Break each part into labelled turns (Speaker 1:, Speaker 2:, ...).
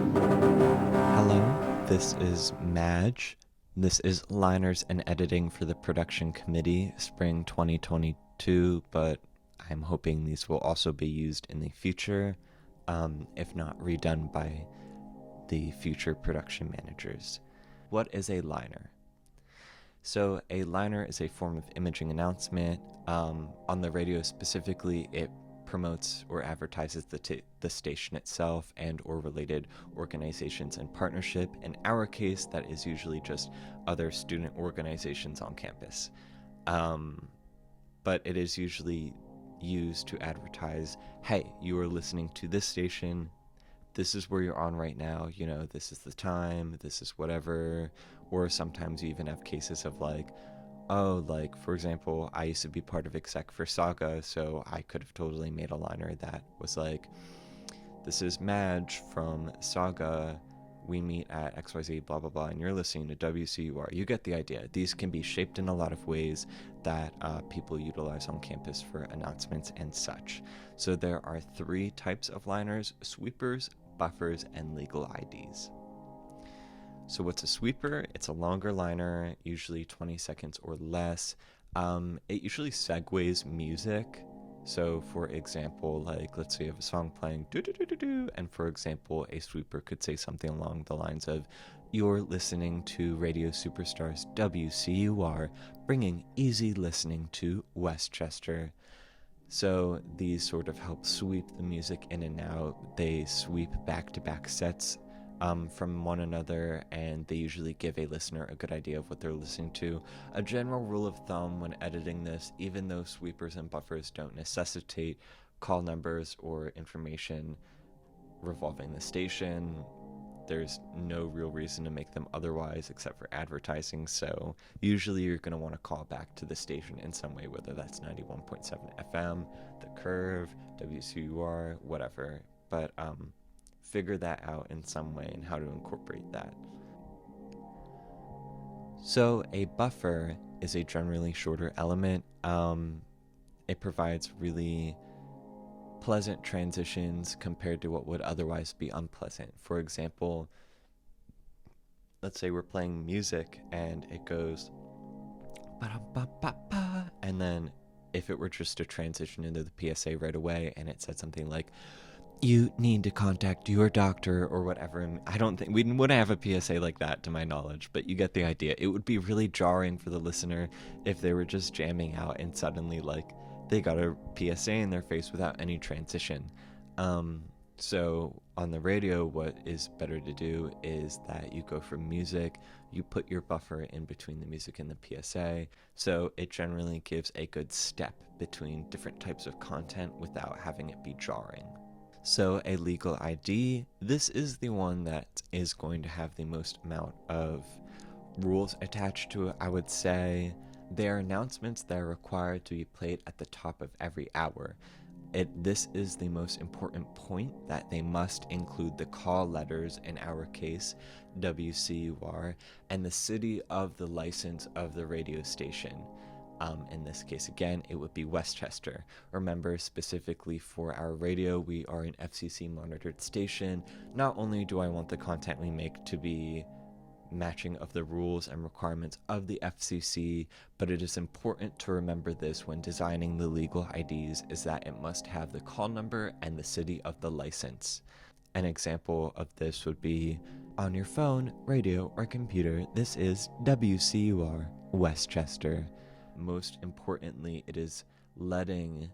Speaker 1: Hello, this is Madge. This is Liners and Editing for the Production Committee, Spring 2022, but I'm hoping these will also be used in the future, if not redone by the future production managers. What is a liner? So a liner is a form of imaging announcement. On the radio specifically, it promotes or advertises the station itself and or related organizations and partnership. In our case, that is usually just other student organizations on campus. But it is usually used to advertise, hey, you are listening to this station, this is where you're on right now, this is the time, this is whatever. Or sometimes you even have cases of for example, I used to be part of exec for Saga, so I could have totally made a liner that was like, this is Madge from Saga, we meet at XYZ, blah, blah, blah, and you're listening to WCUR. You get the idea. These can be shaped in a lot of ways that people utilize on campus for announcements and such. So there are 3 types of liners: sweepers, buffers, and legal IDs. So what's a sweeper? It's a longer liner, usually 20 seconds or less. It usually segues music. So for example, let's say you have a song playing, do, and for example, a sweeper could say something along the lines of, you're listening to Radio Superstars WCUR, bringing easy listening to Westchester. So these sort of help sweep the music in and out. They sweep back-to-back sets from one another, and they usually give a listener a good idea of what they're listening to. A general rule of thumb when editing this, even though sweepers and buffers don't necessitate call numbers or information revolving the station, there's no real reason to make them otherwise except for advertising. So usually you're going to want to call back to the station in some way, whether that's 91.7 FM, The Curve, WCUR, whatever. But figure that out in some way and how to incorporate that. So a buffer is a generally shorter element. It provides really pleasant transitions compared to what would otherwise be unpleasant. For example, let's say we're playing music and it goes ba-dum-ba-ba-ba, and then if it were just to transition into the PSA right away and it said something like, you need to contact your doctor or whatever. I don't think we wouldn't have a PSA like that to my knowledge, but you get the idea. It would be really jarring for the listener if they were just jamming out and suddenly they got a PSA in their face without any transition. So on the radio, what is better to do is that you go from music, you put your buffer in between the music and the PSA, so it generally gives a good step between different types of content without having it be jarring. So a legal ID, this is the one that is going to have the most amount of rules attached to it, I would say. They are announcements that are required to be played at the top of every hour. This is the most important point, that they must include the call letters, in our case, WCUR, and the city of the license of the radio station. In this case, again, it would be Westchester. Remember, specifically for our radio, we are an FCC monitored station. Not only do I want the content we make to be matching of the rules and requirements of the FCC, but it is important to remember this when designing the legal IDs, is that it must have the call number and the city of the license. An example of this would be, on your phone, radio, or computer, this is WCUR Westchester. Most importantly, it is letting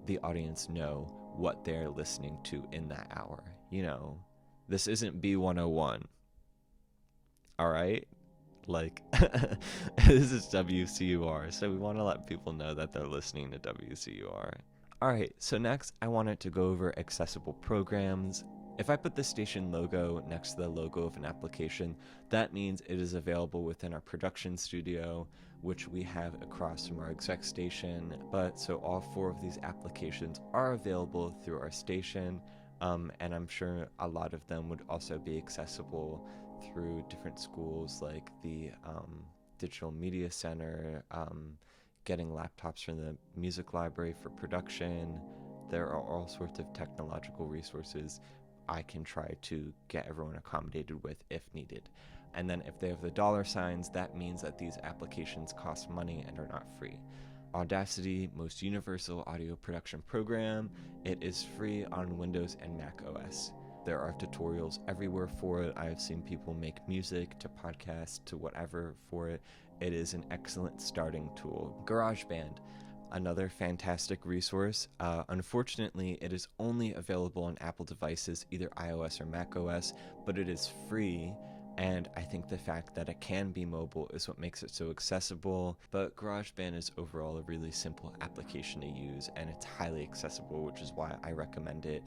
Speaker 1: the audience know what they're listening to in that hour. This isn't B101. All right? This is WCUR, so we want to let people know that they're listening to WCUR. All right, so next I wanted to go over accessible programs. If I put the station logo next to the logo of an application, that means it is available within our production studio, which we have across from our exec station. But so all 4 of these applications are available through our station, and I'm sure a lot of them would also be accessible through different schools like the Digital Media Center, getting laptops from the music library for production. There are all sorts of technological resources I can try to get everyone accommodated with if needed. And then if they have the dollar signs, that means that these applications cost money and are not free. Audacity, most universal audio production program, it is free on Windows and Mac OS. There are tutorials everywhere for it. I've seen people make music to podcasts to whatever for it. It is an excellent starting tool. GarageBand, another fantastic resource. Unfortunately, it is only available on Apple devices, either iOS or Mac OS, but it is free. And I think the fact that it can be mobile is what makes it so accessible. But GarageBand is overall a really simple application to use, and it's highly accessible, which is why I recommend it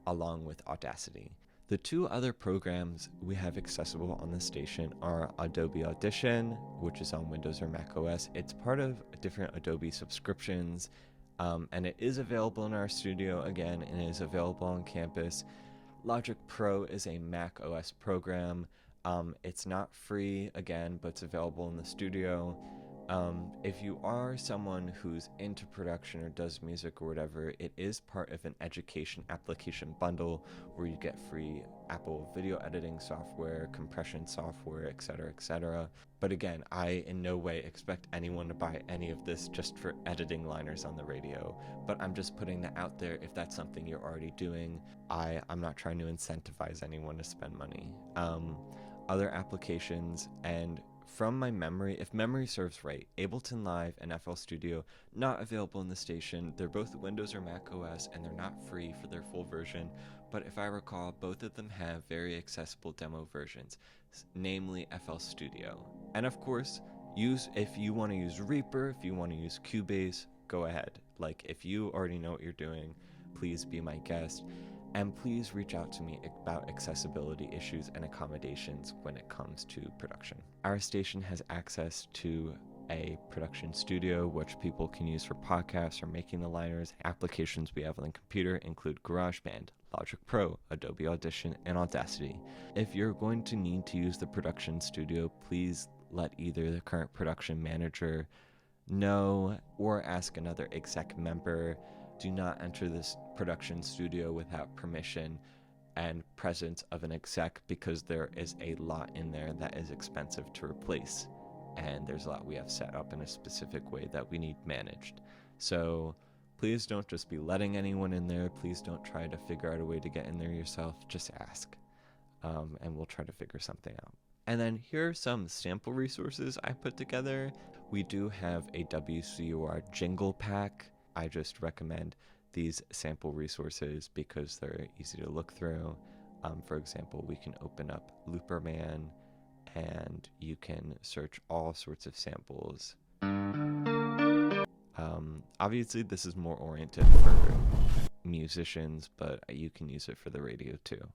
Speaker 1: along with Audacity. The two other programs we have accessible on the station are Adobe Audition, which is on Windows or Mac OS. It's part of different Adobe subscriptions, and it is available in our studio again, and it is available on campus. Logic Pro is a Mac OS program. It's not free again, but it's available in the studio. If you are someone who's into production or does music or whatever, it is part of an education application bundle where you get free Apple video editing software, compression software, etc., etc. But again, I in no way expect anyone to buy any of this just for editing liners on the radio. But I'm just putting that out there if that's something you're already doing. I'm not trying to incentivize anyone to spend money. Other applications, and from my memory, if memory serves right, Ableton Live and FL Studio, not available in the station. They're both Windows or Mac OS, and they're not free for their full version, but if I recall, both of them have very accessible demo versions, namely FL Studio. And of course, if you want to use Reaper, if you want to use Cubase, go ahead. Like, if you already know what you're doing, please be my guest. And please reach out to me about accessibility issues and accommodations when it comes to production. Our station has access to a production studio, which people can use for podcasts or making the liners. Applications we have on the computer include GarageBand, Logic Pro, Adobe Audition, and Audacity. If you're going to need to use the production studio, please let either the current production manager know or ask another exec member. Do not enter this production studio without permission and presence of an exec, because there is a lot in there that is expensive to replace, and there's a lot we have set up in a specific way that we need managed. So please don't just be letting anyone in there. Please don't try to figure out a way to get in there yourself. Just ask, and we'll try to figure something out. And then here are some sample resources I put together. We do have a WCUR jingle pack. I just recommend these sample resources because they're easy to look through. For example, we can open up Looperman and you can search all sorts of samples. Obviously, this is more oriented for musicians, but you can use it for the radio too.